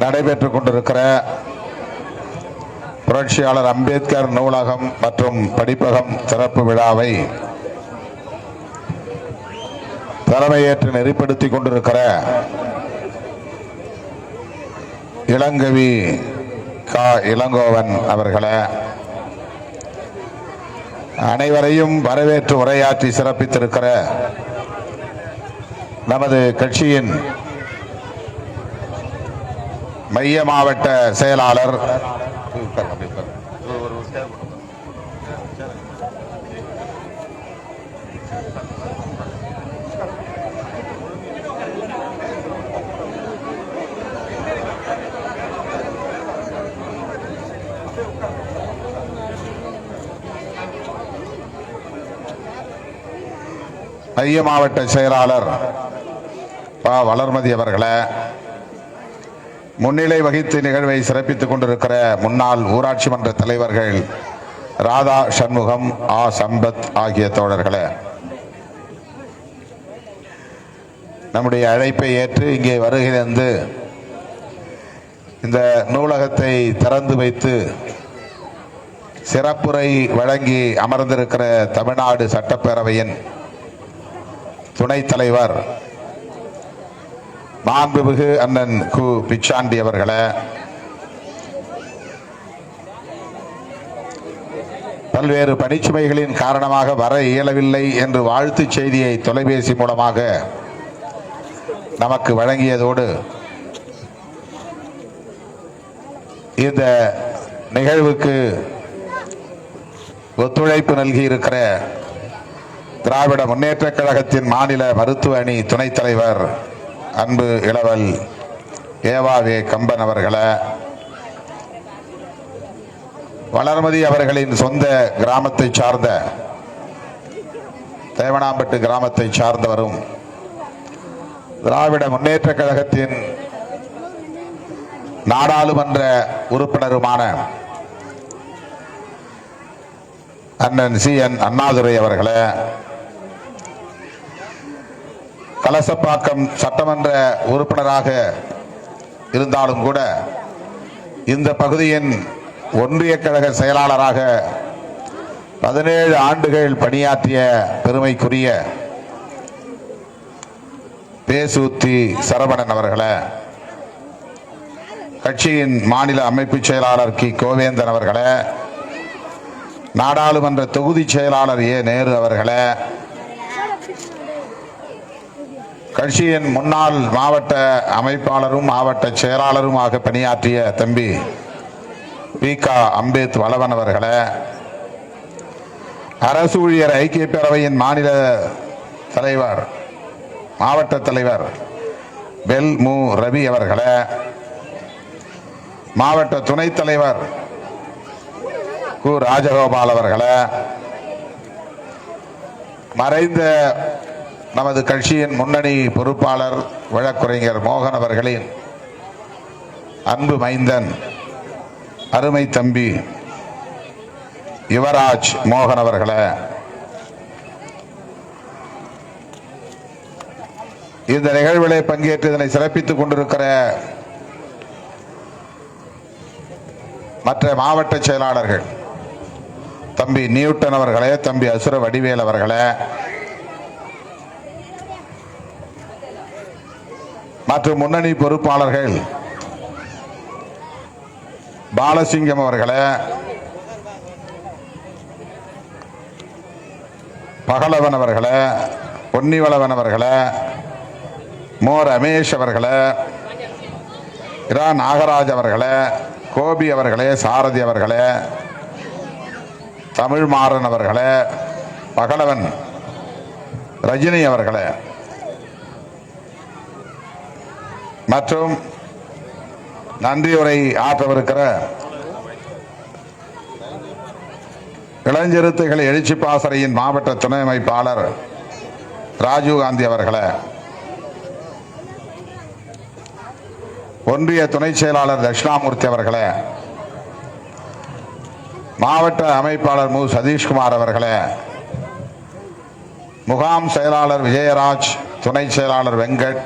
நடைபெற்றுக் கொண்டிருக்கிற புரட்சியாளர் அம்பேத்கர் நூலகம் மற்றும் படிப்பகம் திறப்பு விழாவை தலைமையேற்று நெறிப்படுத்திக் கொண்டிருக்கிற இளங்கவி கா இளங்கோவன் அவர்களே, அனைவரையும் வரவேற்று உரையாற்றி சிறப்பித்திருக்கிற நமது கட்சியின் மைய மாவட்ட செயலாளர் மைய மாவட்ட செயலாளர் ப வளர்மதி அவர்களே, முன்னிலை வகித்து நிகழ்வை சிறப்பித்துக் கொண்டிருக்கிற முன்னாள் ஊராட்சி மன்ற தலைவர்கள் ராதா சண்முகம், ஆ சம்பத் ஆகிய தோழர்களே, நம்முடைய அழைப்பை ஏற்று இங்கே வருகை தந்து இந்த நூலகத்தை திறந்து வைத்து சிறப்புரை வழங்கி அமர்ந்திருக்கிற தமிழ்நாடு சட்டப்பேரவையின் துணைத் தலைவர் மாண்புமிகு அண்ணன் கு பிச்சாண்டி அவர்களே, பல்வேறு பணிச்சுமைகளின் காரணமாக வர இயலவில்லை என்று வாழ்த்துச் செய்தியை தொலைபேசி மூலமாக நமக்கு வழங்கியதோடு இந்த நிகழ்வுக்கு ஒத்துழைப்பு நல்கியிருக்கிற திராவிட முன்னேற்ற கழகத்தின் மாநில மருத்துவ அணி துணைத் தலைவர் அன்பு இளவல் ஏவாவே கம்பன் அவர்களே, வளர்மதி அவர்களின் சொந்த கிராமத்தை சார்ந்த தேவனாம்பட்டு கிராமத்தை சார்ந்தவரும் திராவிட முன்னேற்ற கழகத்தின் நாடாளுமன்ற உறுப்பினருமான அண்ணன் சி என் அண்ணாதுரை அவர்களே, கலசப்பாக்கம் சட்டமன்ற உறுப்பினராக இருந்தாலும் கூட இந்த பகுதியின் ஒன்றிய கழக செயலாளராக 17 ஆண்டுகள் பணியாற்றிய பெருமைக்குரிய பேசூத்தி சரவணன் அவர்களே, கட்சியின் மாநில அமைப்பு செயலாளர் கி கோவேந்தன் அவர்களே, நாடாளுமன்ற தொகுதி செயலாளர் ஏ நேரு அவர்களே, கட்சியின் முன்னாள் மாவட்ட அமைப்பாளரும் மாவட்ட செயலாளருமாக பணியாற்றிய தம்பி வி கா அம்பேத் வளவன் அவர்களே, அரசு ஊழியர் ஐக்கிய பேரவையின் மாநில தலைவர் மாவட்ட தலைவர் பெல் மு ரவி அவர்களே, மாவட்ட துணைத் தலைவர் கு ராஜகோபால் அவர்களே, மறைந்த நமது கட்சியின் முன்னணி பொறுப்பாளர் வழக்குரைஞர் மோகன் அவர்களின் அன்பு மைந்தன் அருமை தம்பி யுவராஜ் மோகன் அவர்களே, இந்த நிகழ்வுகளை பங்கேற்று இதனை சிறப்பித்துக் கொண்டிருக்கிற மற்ற மாவட்ட செயலாளர்கள் தம்பி நியூட்டன் அவர்களே, தம்பி அசுர வடிவேல் அவர்களே, மற்றும் முன்னணி பொறுப்பாளர்கள் பாலசிங்கம் அவர்களே, பகலவன் அவர்களே, பொன்னிவளவன் அவர்களே, மோ ரமேஷ் அவர்களே, இரா நாகராஜ் அவர்களே, கோபி அவர்களே, சாரதி அவர்களே, தமிழ்மாறன் அவர்களே, பகலவன் ரஜினி அவர்களே, மற்றும் நன்றியுரை ஆற்றவிருக்கிற இளஞ்சிறுத்தைகள் எழுச்சி பாசறையின் மாவட்ட துணை அமைப்பாளர் ராஜீவ்காந்தி அவர்களே, ஒன்றிய துணை செயலாளர் தட்சிணாமூர்த்தி அவர்களே, மாவட்ட அமைப்பாளர் மு சதீஷ்குமார் அவர்களே, முகாம் செயலாளர் விஜயராஜ், துணை செயலாளர் வெங்கட்.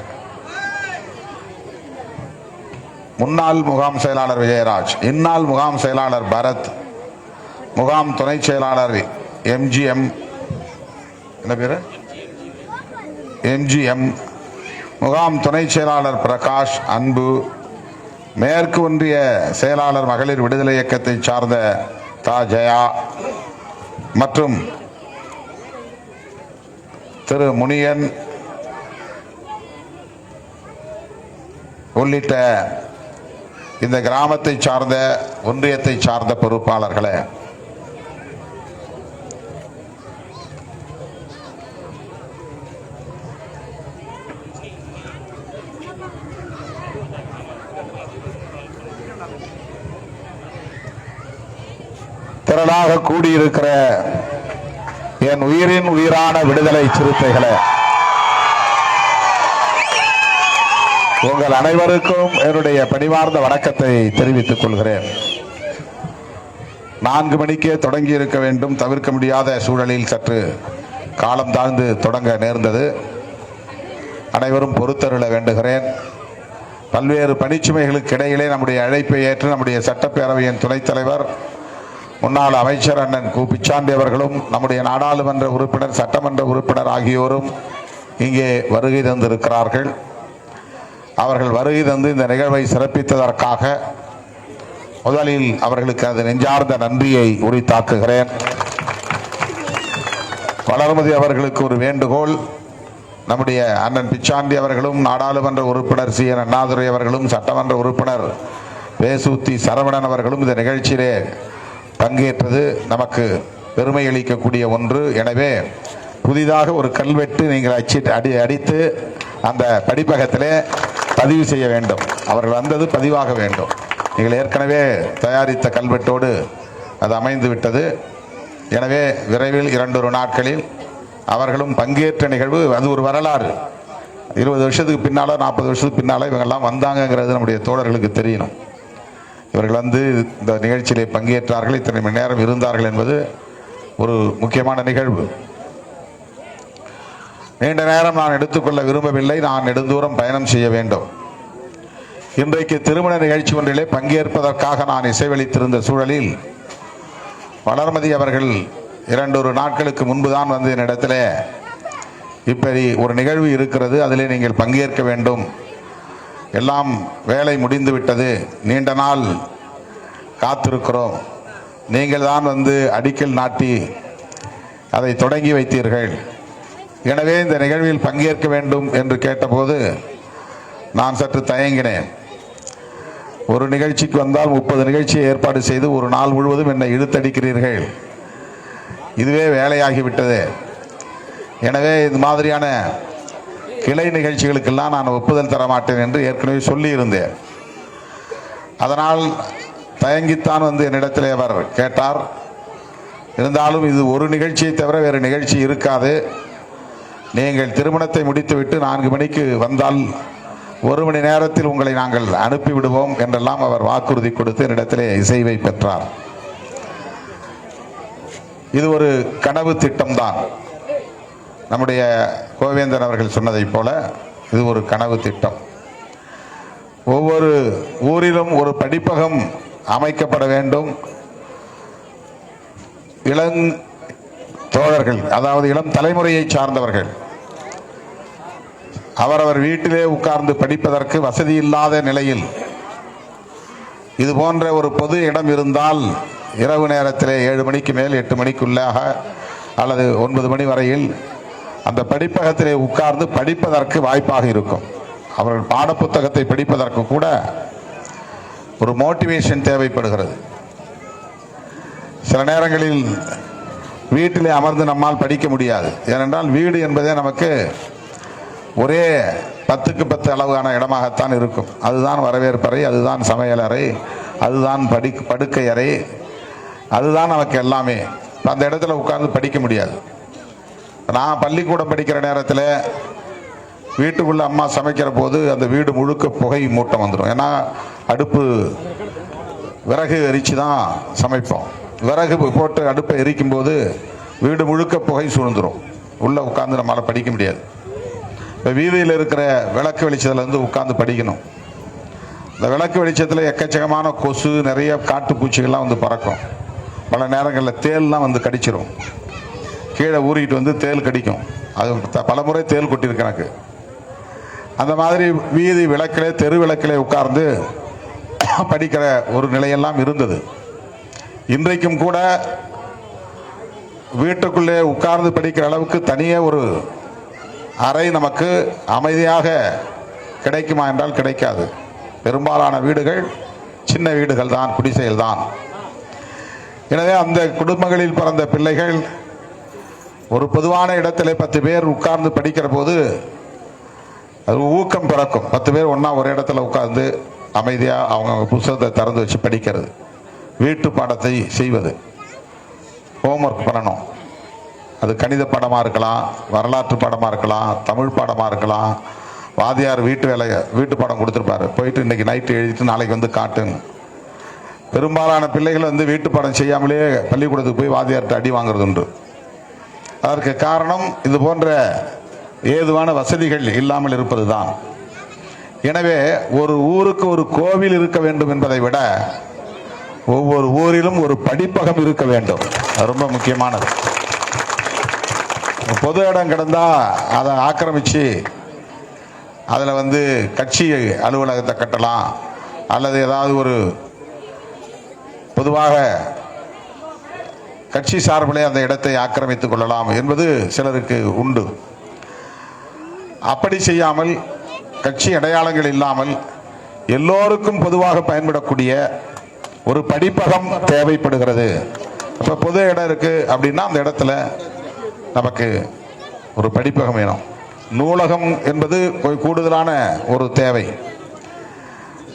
முன்னாள் முகாம் செயலாளர் விஜயராஜ், இந்நாள் முகாம் செயலாளர் பரத், முகாம் துணை செயலாளர் எம்ஜிஎம், என்ன பேரு, எம்ஜிஎம், முகாம் துணை செயலாளர் பிரகாஷ், அன்பு, மேற்கு ஒன்றிய செயலாளர் மகளிர் விடுதலை இயக்கத்தை சார்ந்த தா ஜெயா மற்றும் திரு முனியன் உள்ளிட்ட இந்த கிராமத்தை சார்ந்த ஒன்றியத்தை சார்ந்த பொறுப்பாளர்களே, திரளாக கூடியிருக்கிற என் உயிரின் உயிரான விடுதலை சிறுத்தைகளே, உங்கள் அனைவருக்கும் என்னுடைய பணிவார்ந்த வணக்கத்தை தெரிவித்துக் கொள்கிறேன். 4 மணிக்கே தொடங்கி இருக்க வேண்டும், தவிர்க்க முடியாத சூழலில் சற்று காலம் தாழ்ந்து தொடங்க நேர்ந்தது. அனைவரும் பொறுத்தருள வேண்டுகிறேன். பல்வேறு பணிச்சுமைகளுக்கு இடையிலே நம்முடைய அழைப்பை ஏற்று நம்முடைய சட்டப்பேரவையின் துணைத் தலைவர் முன்னாள் அமைச்சர் அண்ணன் கு பிச்சாண்டி அவர்களும் நம்முடைய நாடாளுமன்ற உறுப்பினர், சட்டமன்ற உறுப்பினர் ஆகியோரும் இங்கே வருகை தந்திருக்கிறார்கள். அவர்கள் வருகை தந்து இந்த நிகழ்வை சிறப்பித்ததற்காக முதலில் அவர்களுக்கு அது நெஞ்சார்ந்த நன்றியை உரித்தாக்குகிறேன். வளர்மதி அவர்களுக்கு ஒரு வேண்டுகோள். நம்முடைய அண்ணன் பிச்சாண்டி அவர்களும், நாடாளுமன்ற உறுப்பினர் சி என் அண்ணாதுரை அவர்களும், சட்டமன்ற உறுப்பினர் வேசூத்தி சரவணன் அவர்களும் இந்த நிகழ்ச்சியிலே பங்கேற்றது நமக்கு பெருமை அளிக்கக்கூடிய ஒன்று. எனவே புதிதாக ஒரு கல்வெட்டு நீங்கள் அடித்து அந்த படிப்பகத்திலே பதிவு செய்ய வேண்டும். அவர்கள் வந்தது பதிவாக வேண்டும். நீங்கள் ஏற்கனவே தயாரித்த கல்வெட்டோடு அது அமைந்து விட்டது. எனவே விரைவில் 2 நாட்களில் அவர்களும் பங்கேற்ற நிகழ்வு, அது ஒரு வரலாறு. 20 வருஷத்துக்கு பின்னால, 40 வருஷத்துக்கு பின்னால இவங்கெல்லாம் வந்தாங்கிறது நம்முடைய தோழர்களுக்கு தெரியணும். இவர்கள் வந்து இந்த நிகழ்ச்சியிலே பங்கேற்றார்கள், இத்தனை மணி நேரம் இருந்தார்கள் என்பது ஒரு முக்கியமான நிகழ்வு. நீண்ட நேரம் நான் எடுத்துக்கொள்ள விரும்பவில்லை. நான் நெடுந்தூரம் பயணம் செய்ய வேண்டும். இன்றைக்கு திருமண நிகழ்ச்சி ஒன்றிலே பங்கேற்பதற்காக நான் இசைவளித்திருந்த சூழலில் வளர்மதி அவர்கள் 2 நாட்களுக்கு முன்புதான் வந்து என்னிடத்திலே இப்படி ஒரு நிகழ்வு இருக்கிறது, அதிலே நீங்கள் பங்கேற்க வேண்டும், எல்லாம் வேலை முடிந்து விட்டது, நீண்ட நாள் காத்திருக்கிறோம், நீங்கள் தான் வந்து அடிக்கல் நாட்டி அதை தொடங்கி வைத்தீர்கள், எனவே இந்த நிகழ்வில் பங்கேற்க வேண்டும் என்று கேட்டபோது நான் சற்று தயங்கினேன். ஒரு நிகழ்ச்சிக்கு வந்தால் 30 நிகழ்ச்சியை ஏற்பாடு செய்து ஒரு நாள் முழுவதும் என்னை இழுத்தடிக்கிறீர்கள், இதுவே வேலையாகிவிட்டது. எனவே இது மாதிரியான கிளை நிகழ்ச்சிகளுக்கெல்லாம் நான் ஒப்புதல் தர மாட்டேன் என்று ஏற்கனவே சொல்லியிருந்தேன். அதனால் தயங்கித்தான் வந்து என்னிடத்தில் அவர் கேட்டார். இருந்தாலும் இது ஒரு நிகழ்ச்சியை தவிர வேறு நிகழ்ச்சி இருக்காது, நீங்கள் திருமணத்தை முடித்துவிட்டு 4 மணிக்கு வந்தால் 1 மணி நேரத்தில் உங்களை நாங்கள் அனுப்பிவிடுவோம் என்றெல்லாம் அவர் வாக்குறுதி கொடுத்து என்னிடத்திலே இசைவை பெற்றார். இது ஒரு கனவு திட்டம்தான். நம்முடைய கோவேந்தன் அவர்கள் சொன்னதை போல இது ஒரு கனவு திட்டம். ஒவ்வொரு ஊரிலும் ஒரு படிப்பகம் அமைக்கப்பட வேண்டும். இளம் தோழர்கள், அதாவது இளம் தலைமுறையை சார்ந்தவர்கள், அவரவர் வீட்டிலே உட்கார்ந்து படிப்பதற்கு வசதி இல்லாத நிலையில் இது போன்ற ஒரு பொது இடம் இருந்தால் இரவு நேரத்திலே 7 மணிக்கு மேல் 8 மணிக்குள்ளாக அல்லது 9 மணி வரையில் அந்த படிப்பகத்திலே உட்கார்ந்து படிப்பதற்கு வாய்ப்பாக இருக்கும். அவர்கள் பாடப்புத்தகத்தை படிப்பதற்கு கூட ஒரு மோட்டிவேஷன் தேவைப்படுகிறது. சில நேரங்களில் வீட்டிலே அமர்ந்து நம்மால் படிக்க முடியாது. ஏனென்றால் வீடு என்பதே நமக்கு ஒரே 10க்கு 10 அளவான இடமாகத்தான் இருக்கும். அதுதான் வரவேற்பறை, அதுதான் சமையலறை, அதுதான் படுக்கை அறை, அதுதான் நமக்கு எல்லாமே. அந்த இடத்துல உட்கார்ந்து படிக்க முடியாது. நான் பள்ளிக்கூடம் படிக்கிற நேரத்தில் வீட்டுக்குள்ளே அம்மா சமைக்கிற போது அந்த வீடு முழுக்க புகை மூட்டம் வந்துடும். ஏன்னா அடுப்பு விறகு எரித்து தான் சமைப்போம். விறகு போட்டு அடுப்பை எரிக்கும் போது வீடு முழுக்க புகை சூழ்ந்துடும். உள்ளே உட்காந்து நம்மளால் படிக்க முடியாது. இப்போ வீதியில் இருக்கிற விளக்கு வெளிச்சத்தில் வந்து உட்காந்து படிக்கணும். இந்த விளக்கு வெளிச்சத்தில் எக்கச்சக்கமான கொசு, நிறைய காட்டுப்பூச்சிகள்லாம் வந்து பறக்கும். பல நேரங்களில் தேல்லாம் வந்து கடிச்சிடும். கீழே ஊறிக்கிட்டு வந்து தேல் கடிக்கும். அது பல முறை தேல் கொட்டியிருக்கு எனக்கு. அந்த மாதிரி வீதி விளக்கிலே, தெரு விளக்கிலே உட்கார்ந்து படிக்கிற ஒரு நிலையெல்லாம் இருந்தது. இன்றைக்கும் கூட வீட்டுக்குள்ளே உட்கார்ந்து படிக்கிற அளவுக்கு தனியே ஒரு அறை நமக்கு அமைதியாக கிடைக்குமா என்றால் கிடைக்காது. பெரும்பாலான வீடுகள் சின்ன வீடுகள் தான், குடிசைகள் தான். எனவே அந்த குடும்பங்களில் பிறந்த பிள்ளைகள் ஒரு பொதுவான இடத்திலே 10 பேர் உட்கார்ந்து படிக்கிற போது அது ஊக்கம் பிறக்கும். 10 பேர் ஒன்றா ஒரு இடத்துல உட்கார்ந்து அமைதியாக அவங்க புத்தகத்தை திறந்து வச்சு படிக்கிறது, வீட்டு பாடத்தை செய்வது, ஹோம்ஒர்க் பண்ணணும். அது கணித பாடமாக இருக்கலாம், வரலாற்று பாடமாக இருக்கலாம், தமிழ் பாடமாக இருக்கலாம். வாத்தியார் வீட்டு பாடம் கொடுத்துருப்பாரு, போயிட்டு இன்னைக்கு நைட்டு எழுதிட்டு நாளைக்கு வந்து காட்டுங்க. பெரும்பாலான பிள்ளைகள் வந்து வீட்டு பாடம் செய்யாமலே பள்ளிக்கூடத்துக்கு போய் வாத்தியார்கிட்ட அடி வாங்குறது உண்டு. அதற்கு காரணம் இது போன்ற ஏதுவான வசதிகள் இல்லாமல் இருப்பது தான். எனவே ஒரு ஊருக்கு ஒரு கோவில் இருக்க வேண்டும் என்பதை விட ஒவ்வொரு ஊரிலும் ஒரு படிப்பகம் இருக்க வேண்டும். அது ரொம்ப முக்கியமானது. பொது இடம் கிடந்தா அதை ஆக்கிரமிச்சு அதில் வந்து கட்சி அலுவலகத்தை கட்டலாம், அல்லது ஏதாவது ஒரு பொதுவாக கட்சி சார்பிலே அந்த இடத்தை ஆக்கிரமித்துக் கொள்ளலாம் என்பது சிலருக்கு உண்டு. அப்படி செய்யாமல், கட்சி அடையாளங்கள் இல்லாமல் எல்லோருக்கும் பொதுவாக பயன்படக்கூடிய ஒரு படிப்பகம் தேவைப்படுகிறது. இப்போ பொது இடம் இருக்கு அப்படின்னா அந்த இடத்துல நமக்கு ஒரு படிப்பகம் வேணும். நூலகம் என்பது கூடுதலான ஒரு தேவை.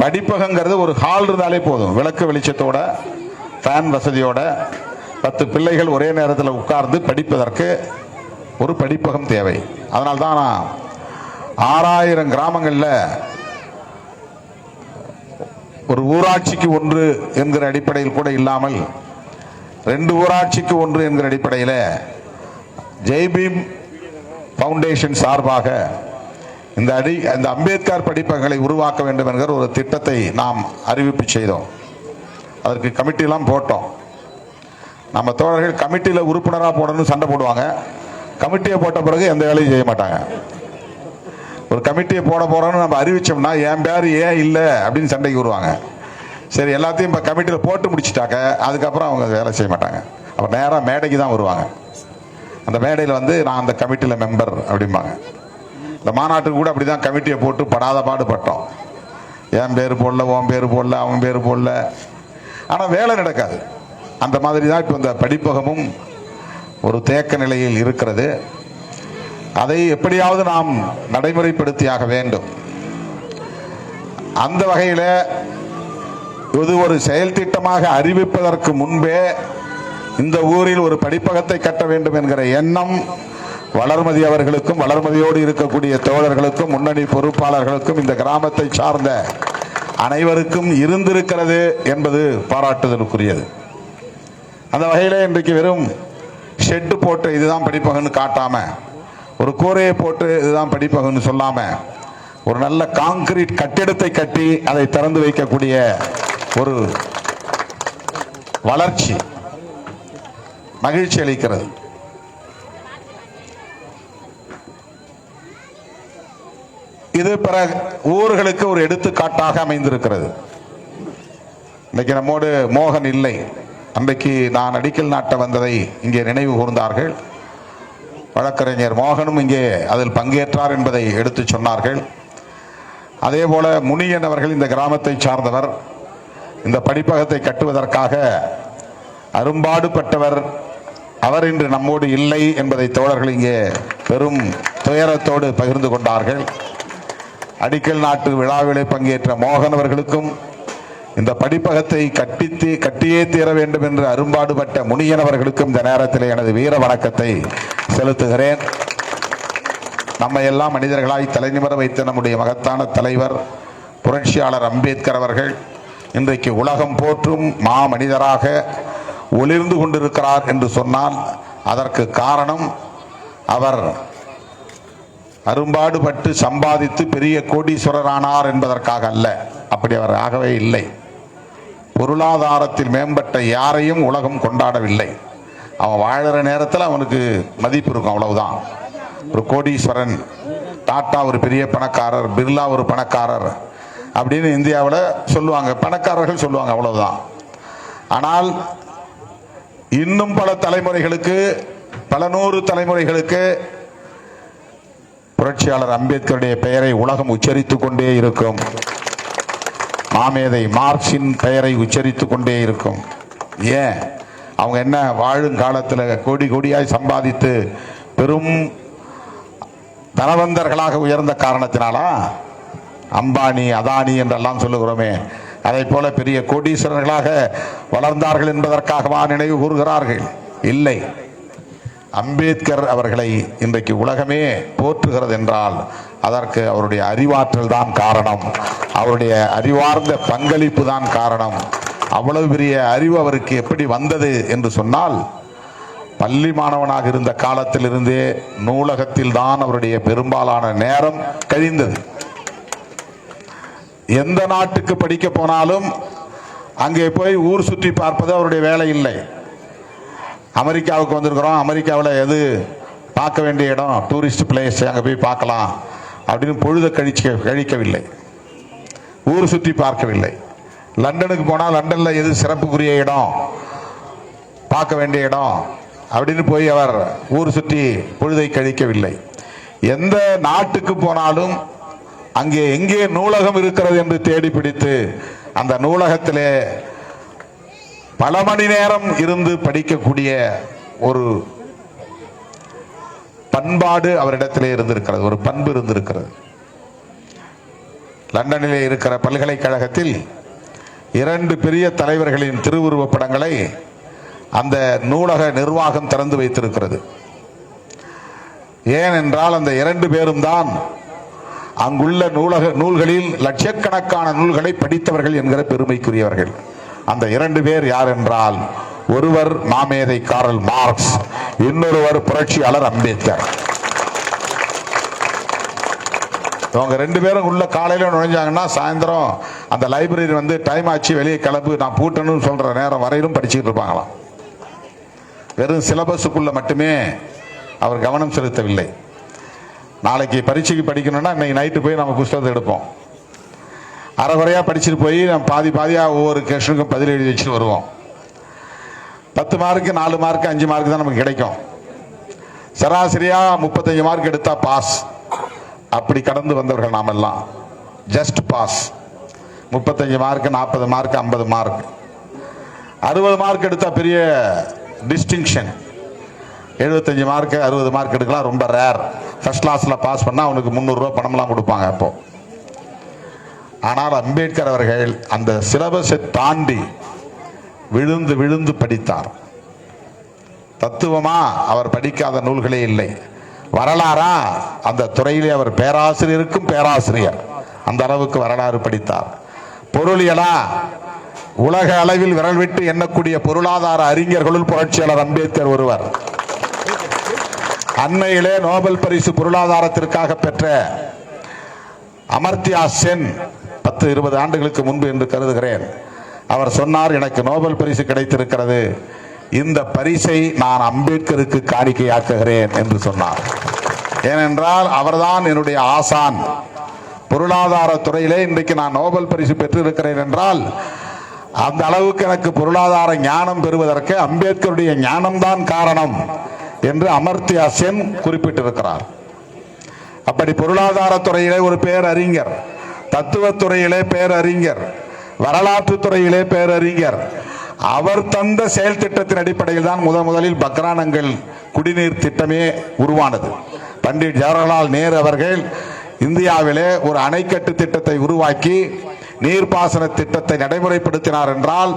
படிப்பகங்கிறது ஒரு ஹால் இருந்தாலே போதும். விளக்கு வெளிச்சத்தோட, ஃபேன் வசதியோட 10 பிள்ளைகள் ஒரே நேரத்தில் உட்கார்ந்து படிப்பதற்கு ஒரு படிப்பகம் தேவை. அதனால்தான் நான் 6000 கிராமங்களில் ஒரு ஊராட்சிக்கு ஒன்று என்கிற அடிப்படையில் கூட இல்லாமல் 2 ஊராட்சிக்கு ஒன்று என்கிற அடிப்படையில் ஜெய்பீம் ஃபவுண்டேஷன் சார்பாக இந்த அம்பேத்கர் படிப்பகங்களை உருவாக்க வேண்டும் என்கிற ஒரு திட்டத்தை நாம் அறிவிப்பு செய்தோம். அதற்கு கமிட்டிலாம் போட்டோம். நம்ம தோழர்கள் கமிட்டியில் உறுப்பினராக போடணும்னு சண்டை போடுவாங்க. கமிட்டியை போட்ட பிறகு எந்த வேலையும் செய்ய மாட்டாங்க. ஒரு கமிட்டியை போட போறோம்னு நம்ம அறிவிச்சோம்னா என் பேர் ஏன் இல்லை அப்படின்னு சண்டைக்கு வருவாங்க. சரி, எல்லாத்தையும் இப்போ கமிட்டியில் போட்டு முடிச்சுட்டாக்க அதுக்கப்புறம் அவங்க வேலை செய்ய மாட்டாங்க. அப்புறம் நேராக மேடைக்கு தான் வருவாங்க. அந்த மேடையில் வந்து நான் அந்த கமிட்டியில் மெம்பர் அப்படிம்பாங்க. இந்த மாநாட்டுக்கு கூட அப்படி தான் கமிட்டியை போட்டு படாத பாடுபட்டோம். என் பேர் போடல, உன் பேர் போடல, அவன் பேர் போடல. ஆனால் வேலை நடக்காது. அந்த மாதிரி தான் இப்போ இந்த படிப்பகமும் ஒரு தேக்க நிலையில் இருக்கிறது. அதை எப்படியாவது நாம் நடைமுறைப்படுத்தியாக வேண்டும். அந்த வகையில் இது ஒரு செயல் திட்டமாக அறிவிப்பதற்கு முன்பே இந்த ஊரில் ஒரு படிப்பகத்தை கட்ட வேண்டும் என்கிற எண்ணம் வளர்மதி அவர்களுக்கும், வளர்மதியோடு இருக்கக்கூடிய தோழர்களுக்கும், முன்னணி பொறுப்பாளர்களுக்கும், இந்த கிராமத்தை சார்ந்த அனைவருக்கும் இருந்திருக்கிறது என்பது பாராட்டுதலுக்குரியது. அந்த வகையில் இன்றைக்கு வெறும் ஷெட்டு போட்டு இதுதான் படிப்பகம்னு காட்டாம, ஒரு கூரையை போட்டு இதுதான் படிப்பகம்னு சொல்லாம, ஒரு நல்ல கான்கிரீட் கட்டிடத்தை கட்டி அதை திறந்து வைக்கக்கூடிய ஒரு வளர்ச்சி மகிழ்ச்சி அளிக்கிறது. இது பிற ஊர்களுக்கு ஒரு எடுத்துக்காட்டாக அமைந்திருக்கிறது. இன்னைக்கு நம்மோடு மோகன் இல்லை. அன்றைக்கு நான் அடிக்கல் நாட்ட வந்ததை இங்கே நினைவு கூர்ந்தார்கள். வழக்கறிஞர் மோகனும் இங்கே அதில் பங்கேற்றார் என்பதை எடுத்து சொன்னார்கள். அதே போல முனியன் அவர்கள் இந்த கிராமத்தை சார்ந்தவர். இந்த படிப்பகத்தை கட்டுவதற்காக அரும்பாடுபட்டவர். அவர் இன்று நம்மோடு இல்லை என்பதை தோழர்கள் இங்கே பெரும் துயரத்தோடு பகிர்ந்து கொண்டார்கள். அடிக்கல் நாட்டு விழாவிலே பங்கேற்ற மோகன் அவர்களுக்கும் இந்த படிப்பகத்தை கட்டியே தீர வேண்டும் என்று அரும்பாடுபட்ட முனியன் அவர்களுக்கும் இந்த நேரத்தில் எனது வீர வணக்கத்தை செலுத்துகிறேன். நம்ம எல்லாம் மனிதர்களாய் தலைநிமிர வைத்த நம்முடைய மகத்தான தலைவர் புரட்சியாளர் அம்பேத்கர் அவர்கள் இன்றைக்கு உலகம் போற்றும் மா மனிதராக ஒளிர்ந்து கொண்டிருக்கிறார் என்று சொன்னால் அதற்கு காரணம் அவர் அரும்பாடுபட்டு சம்பாதித்து பெரிய கோடீஸ்வரர் ஆனார் என்பதற்காக அல்ல. அப்படி அவர் ஆகவே இல்லை. பொருளாதாரத்தில் மேம்பட்ட யாரையும் உலகம் கொண்டாடவில்லை. அவன் வாழற நேரத்தில் அவனுக்கு மதிப்பு இருக்கும், அவ்வளவுதான். ஒரு கோடீஸ்வரன், டாட்டா ஒரு பெரிய பணக்காரர், பிர்லா ஒரு பணக்காரர் அப்படின்னு இந்தியாவில் சொல்லுவாங்க, பணக்காரர்கள் சொல்லுவாங்க, அவ்வளவுதான். ஆனால் இன்னும் பல தலைமுறைகளுக்கு, பல நூறு தலைமுறைகளுக்கு புரட்சியாளர் அம்பேத்கருடைய பெயரை உலகம் உச்சரித்துக் கொண்டே இருக்கும். மாமேதை மார்க்சின் பெயரை உச்சரித்துக் கொண்டே இருக்கும். ஏன்? அவங்க என்ன வாழும் காலத்தில் கோடி கோடியாய் சம்பாதித்து பெரும் தனவந்தர்களாக உயர்ந்த காரணத்தினாலா? அம்பானி, அதானி என்றெல்லாம் சொல்லுகிறோமே, அதை போல பெரிய கோடீஸ்வரர்களாக வளர்ந்தார்கள் என்பதற்காகவா நினைவு கூறுகிறார்கள்? இல்லை. அம்பேத்கர் அவர்களை இன்றைக்கு உலகமே போற்றுகிறது என்றால் அதற்கு அவருடைய அறிவாற்றல் தான் காரணம், அவருடைய அறிவார்ந்த பங்களிப்பு தான் காரணம். அவ்வளவு பெரிய அறிவு அவருக்கு எப்படி வந்தது என்று சொன்னால், பள்ளி மாணவனாக இருந்த காலத்திலிருந்தே நூலகத்தில் தான் அவருடைய பெரும்பாலான நேரம் கழிந்தது. எந்த நாட்டுக்கு படிக்க போனாலும் அங்கே போய் ஊர் சுற்றி பார்ப்பது அவருடைய வேலை இல்லை. அமெரிக்காவுக்கு வந்திருக்கிறோம், அமெரிக்காவில் எது பார்க்க வேண்டிய இடம், டூரிஸ்ட் பிளேஸ், அங்கே போய் பார்க்கலாம் அப்படின்னு பொழுத கழிக்கவில்லை, ஊர் சுற்றி பார்க்கவில்லை. லண்டனுக்கு போனால் லண்டனில் எது சிறப்புக்குரிய இடம், பார்க்க வேண்டிய இடம் அப்படின்னு போய் அவர் ஊர் சுற்றி பொழுதை கழிக்கவில்லை. எந்த நாட்டுக்கு போனாலும் அங்கே எங்கே நூலகம் இருக்கிறது என்று தேடி பிடித்து அந்த நூலகத்திலே பல மணி நேரம் இருந்து படிக்கக்கூடிய ஒரு பண்பாடு அவரிடத்திலே இருந்திருக்கிறது, ஒரு பண்பு இருந்திருக்கிறது. லண்டனிலே இருக்கிற பல்கலைக்கழகத்தில் 2 பெரிய தலைவர்களின் திருவுருவப் படங்களை அந்த நூலக நிர்வாகம் திறந்து வைத்திருக்கிறது. ஏனென்றால் அந்த 2 பேரும் தான் அங்குள்ள நூல்களில் லட்சக்கணக்கான நூல்களை படித்தவர்கள் என்கிற பெருமைக்குரியவர்கள். அந்த 2 பேர் யார் என்றால், ஒருவர் மாமேதை காரல் மார்க்ஸ், இன்னொருவர் புரட்சியாளர் அம்பேத்கர். அவங்க 2 பேரும் உள்ள காலையில நுழைஞ்சாங்கன்னா சாயந்தரம் அந்த லைப்ரரி வந்து டைம் ஆச்சு வெளியே கிளம்பு நான் பூட்டணும்னு சொல்ற நேரம் வரையிலும் படிச்சுட்டு இருப்பாங்களாம். வெறும் சிலபஸுக்குள்ள மட்டுமே அவர் கவனம் செலுத்தவில்லை. நாளைக்கு பரீட்சைக்கு படிக்கணும்னா இன்னைக்கு நைட்டு போய் நம்ம புஸ்தகத்தை எடுப்போம், அரைகுறையா படிச்சுட்டு போய் நம்ம பாதியா ஒவ்வொரு கொஸ்டினுக்கும் பதில் எழுதி வச்சுட்டு வருவோம். 10 மார்க்கு 4 மார்க்கு 5 மார்க்கு தான் நமக்கு கிடைக்கும். சராசரியா 35 மார்க் எடுத்தா பாஸ். அப்படி கடந்து வந்தவர்கள் நாம் எல்லாம். Just pass. 35 mark, 40 mark, 50 mark, 60 mark எடுத்தா பெரிய டிஸ்டிங்ஷன். 75 மார்க் 60 மார்க் எடுக்கலாம் ரொம்ப ரேர். ஃபர்ஸ்ட் கிளாஸ்ல பாஸ் பண்ணா அவனுக்கு 300 ரூபாய் பணம்லாம் கொடுப்பாங்க அப்போ. ஆனால் அம்பேத்கர் அவர்கள் அந்த சிலபஸை தாண்டி விழுந்து விழுந்து படித்தார். தத்துவமா அவர் படிக்காத நூல்களே இல்லை. வரலாறா அந்த துறையிலே அவர் பேராசிரியருக்கும் பேராசிரியர், அந்த அளவுக்கு வரலாறு படித்தார். பொருளியலா உலக அளவில் விரல் விட்டு எண்ணக்கூடிய பொருளாதார அறிஞர்களுள் புரட்சியாளர் அம்பேத்கர் ஒருவர். அண்மையிலே நோபல் பரிசு பொருளாதாரத்திற்காக பெற்ற அமர்த்தியா சென் 10-20 ஆண்டுகளுக்கு முன்பு என்று கருதுகிறேன், அவர் சொன்னார், எனக்கு நோபல் பரிசு கிடைத்திருக்கிறது, இந்த பரிசை நான் அம்பேத்கருக்கு காணிக்கையாக்குகிறேன் என்று சொன்னார். ஏனென்றால் அவர்தான் என்னுடைய ஆசான். பொருளாதார துறையிலே இன்றைக்கு நான் நோபல் பரிசு பெற்றிருக்கிறேன் என்றால் அந்த அளவுக்கு எனக்கு பொருளாதார ஞானம் பெறுவதற்கு அம்பேத்கருடைய ஞானம்தான் காரணம் என்று அமர்த்தியா சென் குறிப்பிட்டிருக்கிறார். அப்படி பொருளாதார துறையிலே ஒரு பேரறிஞர், தத்துவத்துறையிலே பேரறிஞர், வரலாற்று துறையிலே பேரறிஞர். அவர் தந்த செயல் திட்டத்தின் அடிப்படையில் தான் முதலில் பக்ரானங்கள் குடிநீர் திட்டமே உருவானது. பண்டிட் ஜவஹர்லால் நேரு அவர்கள் இந்தியாவிலே ஒரு அணைக்கட்டு திட்டத்தை உருவாக்கி நீர்ப்பாசன திட்டத்தை நடைமுறைப்படுத்தினார் என்றால்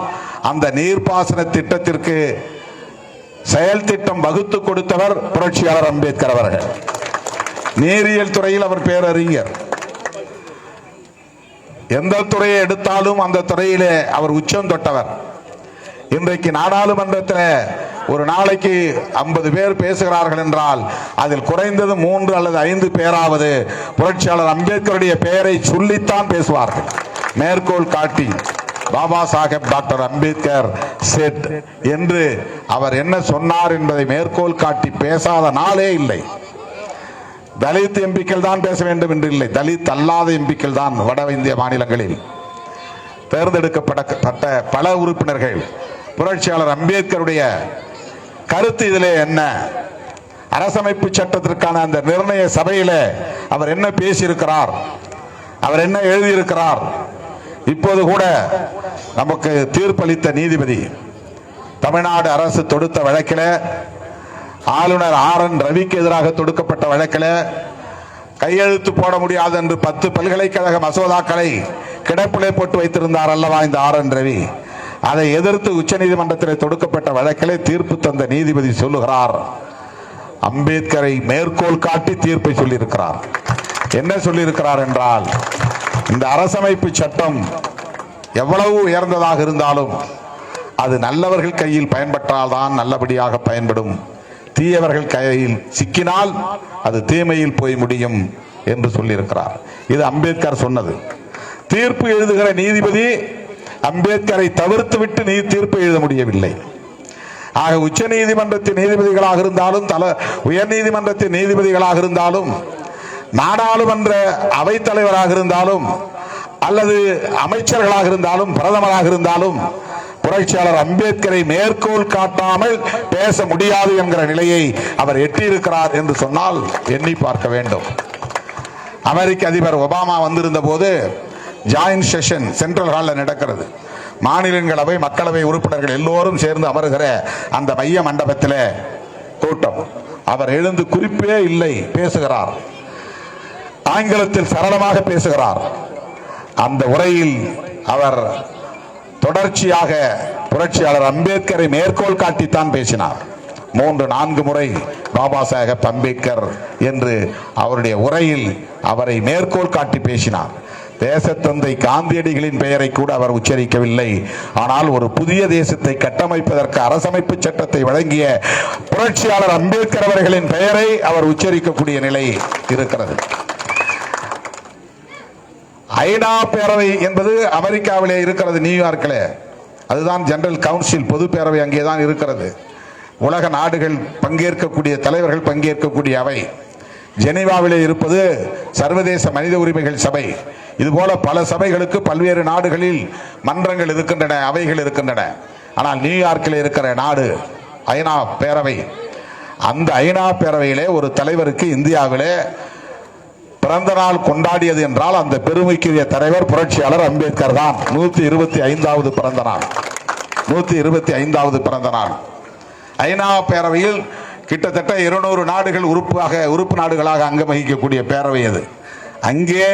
அந்த நீர்ப்பாசன திட்டத்திற்கு செயல் திட்டம் வகுத்து கொடுத்தவர் புரட்சியாளர் அம்பேத்கர் அவர்கள். நீரியல் துறையில் அவர் பேரறிஞர். எந்த துறையை எடுத்தாலும் அந்த துறையிலே அவர் உச்சம் தொட்டவர். இன்றைக்கு நாடாளுமன்றத்தில் ஒரு நாளைக்கு 50 பேர் பேசுகிறார்கள் என்றால் அதில் குறைந்தது 3 அல்லது 5 பேராவது புரட்சியாளர் அம்பேத்கருடைய பெயரை சொல்லித்தான் பேசுவார்கள். மேற்கோள் காட்டி பாபா சாஹேப் டாக்டர் அம்பேத்கர் செட் என்று அவர் என்ன சொன்னார் என்பதை மேற்கோள் காட்டி பேசாத நாளே இல்லை. தலித் எம்பிக்கள் தான் பேச வேண்டும் என்று இல்லை, தலித் அல்லாத எம்பிக்கள் தான் வட இந்திய மாநிலங்களில் தேர்ந்தெடுக்கப்பட்ட பல உறுப்பினர்கள் புரட்சியாளர் அம்பேத்கருடைய கருத்து இதிலே என்ன, அரசமைப்பு சட்டத்திற்கான அந்த நிர்ணய சபையில அவர் என்ன பேசியிருக்கிறார், அவர் என்ன எழுதியிருக்கிறார். இப்போது கூட நமக்கு தீர்ப்பளித்த நீதிபதி தமிழ்நாடு அரசு தொடுத்த வழக்கில் ஆளுநர் RN ரவிக்கு எதிராக தொடுக்கப்பட்ட வழக்கில் கையெழுத்து போட முடியாது என்று 10 பல்கலைக்கழக மசோதாக்களை கிடப்பிலே போட்டு வைத்திருந்தார் அல்லவா இந்த RN ரவி. அதை எதிர்த்து உச்சநீதிமன்றத்தில் தொடுக்கப்பட்ட வழக்கிலே தீர்ப்பு தந்த நீதிபதி சொல்லுகிறார், அம்பேத்கரை மேற்கோள் காட்டி தீர்ப்பை சொல்லியிருக்கிறார். என்ன சொல்லியிருக்கிறார் என்றால், இந்த அரசமைப்பு சட்டம் எவ்வளவு உயர்ந்ததாக இருந்தாலும் அது நல்லவர்கள் கையில் பயன்பட்டால்தான் நல்லபடியாக பயன்படும், தீயவர்கள் கையில் சிக்கினால் அது தீமையில் போய் முடியும் என்று சொல்லியிருக்கிறார். இது அம்பேத்கர் சொன்னது. தீர்ப்பு எழுதுகிற நீதிபதி அம்பேத்கரை தவிர்த்து விட்டு தீர்ப்பு எழுத முடியவில்லை. ஆக உச்ச நீதிமன்றத்தின் நீதிபதிகளாக இருந்தாலும் உயர் நீதிமன்றத்தின் நீதிபதிகளாக இருந்தாலும் நாடாளுமன்ற அவைத்தலைவராக இருந்தாலும் அல்லது அமைச்சர்களாக இருந்தாலும் பிரதமராக இருந்தாலும் புரட்சியாளர் அம்பேத்கரை மேற்கோள் காட்டாமல் பேச முடியாது என்கிற நிலையை அவர் எட்டியிருக்கிறார் என்று சொன்னால் எண்ணி பார்க்க வேண்டும். அமெரிக்க அதிபர் ஒபாமா வந்திருந்த போது ஜாயின்ட் செஷன் சென்ட்ரல் ஹாலில் நடக்கிறது. மாநிலங்களவை மக்களவை உறுப்பினர்கள் எல்லோரும் சேர்ந்து அமருகிற அந்த மைய மண்டபத்தில் கூட்டம். அவர் எழுந்து குறிப்பே இல்லை, பேசுகிறார். ஆங்கிலத்தில் சரளமாக பேசுகிறார். அந்த உரையில் அவர் தொடர்ச்சியாக புரட்சியாளர் அம்பேத்கரை மேற்கோள் காட்டித்தான் பேசினார். 3-4 முறை பாபா சாஹேப் அம்பேத்கர் என்று அவருடைய உரையில் அவரை மேற்கோள் காட்டி பேசினார். தேசத்தந்தை காந்தியடிகளின் பெயரை கூட அவர் உச்சரிக்கவில்லை. ஆனால் ஒரு புதிய தேசத்தை கட்டமைப்பதற்கு அரசமைப்பு சட்டத்தை வழங்கிய புரட்சியாளர் அம்பேத்கர் அவர்களின் பெயரை அவர் உச்சரிக்கக்கூடிய நிலை இருக்கிறது. ஐநா பேரவை என்பது அமெரிக்காவிலே இருக்கிறது, நியூயார்க்கில். அதுதான் ஜெனரல் கவுன்சில், பொது பேரவை அங்கேதான் இருக்கிறது. உலக நாடுகள் பங்கேற்கக்கூடிய தலைவர்கள் பங்கேற்கக்கூடிய அவை. ஜெனீவாவிலே இருப்பது சர்வதேச மனித உரிமைகள் சபை. இதுபோல பல சபைகளுக்கு பல்வேறு நாடுகளில் மன்றங்கள் இருக்கின்றன, அவைகள் இருக்கின்றன. ஆனால் நியூயார்க்கில் இருக்கிற நாடு ஐநா பேரவை. அந்த ஐநா பேரவையிலே ஒரு தலைவருக்கு இந்தியாவிலே பிறந்த நாள் கொண்டாடியது என்றால் அந்த பெருமைக்குரிய தலைவர் புரட்சியாளர் அம்பேத்கர் தான். 125வது பிறந்த நாள், 125வது பிறந்த நாள். ஐநா பேரவையில் கிட்டத்தட்ட 200 நாடுகள் உறுப்பு நாடுகளாக அங்கம் வகிக்கக்கூடிய பேரவை அது. அங்கே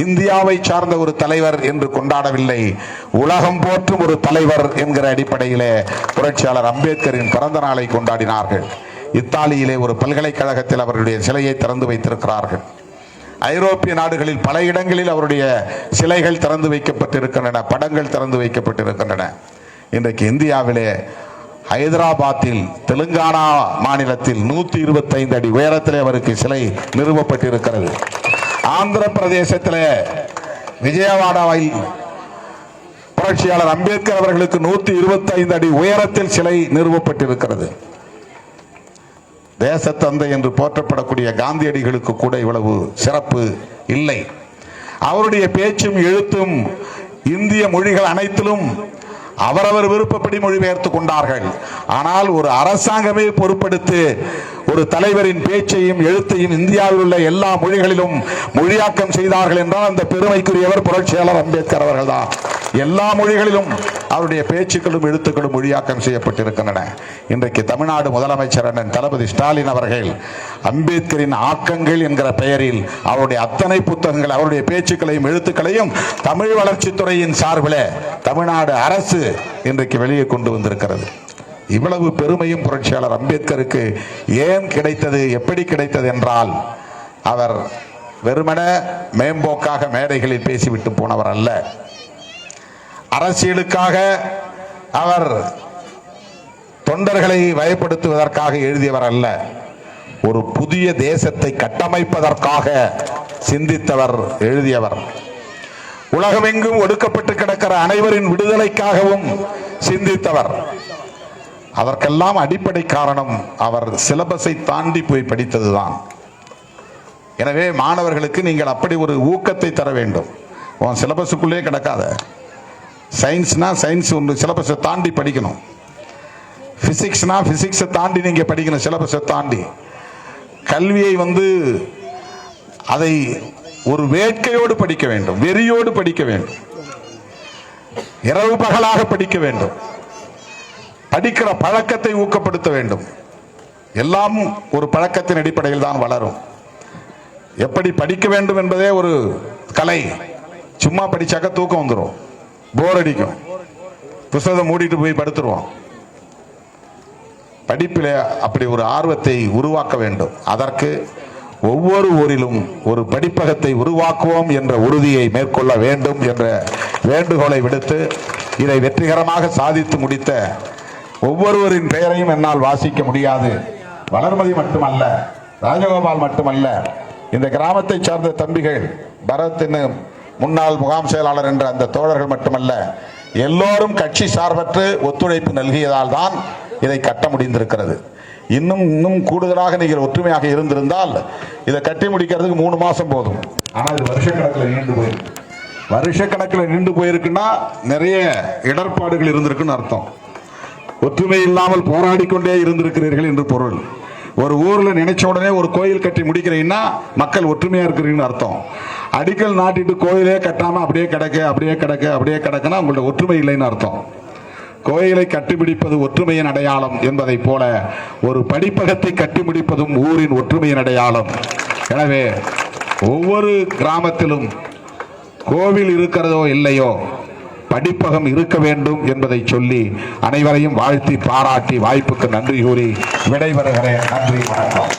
இந்தியாவை சார்ந்த ஒரு தலைவர் என்று கொண்டாடவில்லை, உலகம் போற்றும் ஒரு தலைவர் என்கிற அடிப்படையிலே புரட்சியாளர் அம்பேத்கரின் பிறந்த நாளை கொண்டாடினார்கள். இத்தாலியிலே ஒரு பல்கலைக்கழகத்தில் அவருடைய சிலையை திறந்து வைத்திருக்கிறார்கள். ஐரோப்பிய நாடுகளில் பல இடங்களில் அவருடைய சிலைகள் திறந்து வைக்கப்பட்டிருக்கின்றன, படங்கள் திறந்து வைக்கப்பட்டிருக்கின்றன. இன்றைக்கு இந்தியாவிலே ஹைதராபாத்தில் தெலுங்கானா மாநிலத்தில் 125 அடி உயரத்திலே அவருக்கு சிலை நிறுவப்பட்டிருக்கிறது. ஆந்திர பிரதேசத்திலே விஜயவாடாவில் புரட்சியாளர் அம்பேத்கர் அவர்களுக்கு 125 அடி உயரத்தில் சிலை நிறுவப்பட்டிருக்கிறது. தேசத்தந்தை என்று போற்றப்படக்கூடிய காந்தியடிகளுக்கு கூட இவ்வளவு சிறப்பு இல்லை. அவருடைய பேச்சும் எழுத்தும் இந்திய மொழிகள் அனைத்திலும் அவரவர் விருப்பப்படி மொழிபெயர்த்து கொண்டார்கள். ஆனால் ஒரு அரசாங்கமே பொறுப்பெடுத்து ஒரு தலைவரின் பேச்சையும் எழுத்தையும் இந்தியாவில் உள்ள எல்லா மொழிகளிலும் மொழியாக்கம் செய்தார்கள் என்றால் அந்த பெருமைக்குரியவர் புரட்சியாளர் அம்பேத்கர் அவர்கள் தான். எல்லா மொழிகளிலும் அவருடைய பேச்சுக்களும் எழுத்துக்களும் மொழியாக்கம் செய்யப்பட்டிருக்கின்றன. இன்றைக்கு தமிழ்நாடு முதலமைச்சர் அண்ணன் தளபதி ஸ்டாலின் அவர்கள் அம்பேத்கரின் ஆக்கங்கள் என்கிற பெயரில் அவருடைய அத்தனை புத்தகங்கள், அவருடைய பேச்சுக்களையும் எழுத்துக்களையும் தமிழ் வளர்ச்சித்துறையின் சார்பில் தமிழ்நாடு அரசு இன்றைக்கு வெளியே கொண்டு வந்திருக்கிறது. இவ்வளவு பெருமையும் புரட்சியாளர் அம்பேத்கருக்கு ஏன் கிடைத்தது, எப்படி கிடைத்தது என்றால் அவர் வெறுமன மேம்போக்காக மேடைகளில் பேசிவிட்டு போனவர் அல்ல. அரசியலுக்காக அவர் தொண்டர்களை வயப்படுத்துவதற்காக எழுதியவர் அல்ல, ஒரு புதிய தேசத்தை கட்டமைப்பதற்காக சிந்தித்தவர், எழுதியவர். உலகமெங்கும் ஒடுக்கப்பட்டு கிடக்கிற அனைவரின் விடுதலைக்காகவும் சிந்தித்தவர். அதற்கெல்லாம் அடிப்படை காரணம் அவர் சிலபஸை தாண்டி போய் படித்ததுதான். எனவே மாணவர்களுக்கு நீங்கள் அப்படி ஒரு ஊக்கத்தை தர வேண்டும். உன் சிலபஸுக்குள்ளே கிடக்காத. சயின்ஸ்னா சயின்ஸ் ஒன்று சிலபஸை தாண்டி படிக்கணும். பிசிக்ஸ்னா பிசிக்ஸை தாண்டி நீங்க படிக்கணும், சிலபஸை தாண்டி. கல்வியை அதை ஒரு வேட்கையோடு படிக்க வேண்டும், வெறியோடு படிக்க வேண்டும், இரவு பகலாக படிக்க வேண்டும், படிக்கிற பழக்கத்தை ஊக்கப்படுத்த வேண்டும். எல்லாம் ஒரு பழக்கத்தின் அடிப்படையில் தான் வளரும். எப்படி படிக்க வேண்டும் என்பதே ஒரு கலை. சும்மா படிச்சாக்க தூக்கம் வந்துடும், போர் அடிக்கும், புத்தகத்தை மூடிட்டு போய் படுத்துருவோம். படிப்பில் அப்படி ஒரு ஆர்வத்தை உருவாக்க வேண்டும். அதற்கு ஒவ்வொரு ஊரிலும் ஒரு படிப்பகத்தை உருவாக்குவோம் என்ற உறுதியை மேற்கொள்ள வேண்டும் என்ற வேண்டுகோளை விடுத்து இதை வெற்றிகரமாக சாதித்து முடித்த ஒவ்வொருவரின் பெயரையும் என்னால் வாசிக்க முடியாது. வளர்மதி மட்டுமல்ல, ராஜகோபால் மட்டுமல்ல, இந்த கிராமத்தை சார்ந்த தம்பிகள், பரத் முன்னாள் முகாம் செயலாளர் என்ற அந்த தோழர்கள் மட்டுமல்ல, எல்லோரும் கட்சி சார்பற்று ஒத்துழைப்பு நல்கியதால் தான் இதை கட்ட முடிந்திருக்கிறது. இன்னும் கூடுதலாக நீங்கள் ஒற்றுமையாக இருந்திருந்தால் இதை கட்டி முடிக்கிறதுக்கு 3 மாசம் போதும். ஆனால் இது வருஷக்கணக்கில் நீண்டு போயிருக்கு. வருஷக்கணக்கில் நீண்டு போயிருக்குன்னா நிறைய இடர்பாடுகள் இருந்திருக்குன்னு அர்த்தம். ஒற்றுமை இல்லாமல் போராடி கொண்டே இருந்திருக்கிறீர்கள் என்று பொருள். ஒரு ஊர்ல நினைச்ச உடனே ஒரு கோயில் கட்டி முடிக்கிறீங்கன்னா மக்கள் ஒற்றுமையா இருக்கிறீங்கன்னு அர்த்தம். அடிக்கல் நாட்டிட்டு கோயிலே கட்டாம அப்படியே கிடக்குன்னா உங்களோட ஒற்றுமை இல்லைன்னு அர்த்தம். கோயிலை கட்டிபிடிப்பது ஒற்றுமையின் அடையாளம் என்பதை போல ஒரு படிப்பகத்தை கட்டி முடிப்பதும் ஊரின் ஒற்றுமையின் அடையாளம். எனவே ஒவ்வொரு கிராமத்திலும் கோவில் இருக்கிறதோ இல்லையோ, படிப்பகம் இருக்க வேண்டும் என்பதை சொல்லி அனைவரையும் வாழ்த்தி பாராட்டி வாய்ப்புக்கு நன்றி கூறி விடைபெறுகிறேன். நன்றி, வணக்கம்.